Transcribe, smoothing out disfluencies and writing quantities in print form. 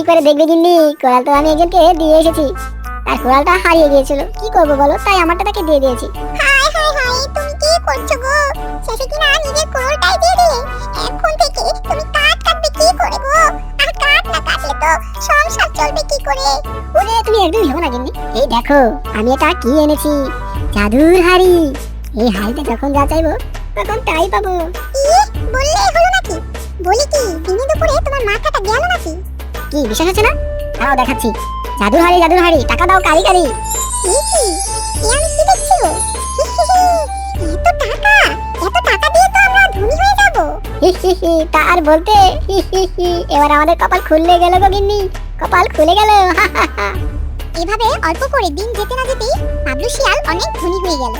করে দেখবে গিন্নি, কোরাল তো আমি একজনকে দিয়ে এসেছি, আর কোরালটা হারিয়ে গিয়েছিল। কি করবো বলো, তাই আমারটা তাকে দিয়ে দিয়েছি। হায় হায় হায়, তুমি কি করছো গো? শেষে কিনা নিজের কোলটাই দিয়ে দিলে। এখন থেকে তুমি কাঠ কাটবে কি করে গো? আর কাঠ না কাটলে তো সংসার চলবে কি করে? ওরে তুমি একদম ভেবো না গিন্নি, এই দেখো আমি এটা কি এনেছি, জাদুর হাড়ি। এই হাড়িতে যখন যা চাইবো তখন তাই পাবো। বললেই হলো নাকি? বলি কি, দিনে দুপুরে তোমার মাথাটা গেল নাকি? কি বিশ্বাস হচ্ছে না? তাও দেখাচ্ছি। জাদুর হাড়ি, জাদুর হাড়ি, টাকা দাও কারি কারি। কি কি? আমি কি দেখছি গো? এত টাকা, এত টাকা দিয়ে তো আমরা ধনী হয়ে যাব। হি হি হি, তা আর বলতে। হি হি হি, এবার আমাদের কপাল খুলে গেল গো গিন্নি, কপাল খুলে গেল। হা হা হা। এভাবে অল্প করে দিন যেতে না যেতেই পাবলু শিয়াল অনেক ধনী হয়ে গেল।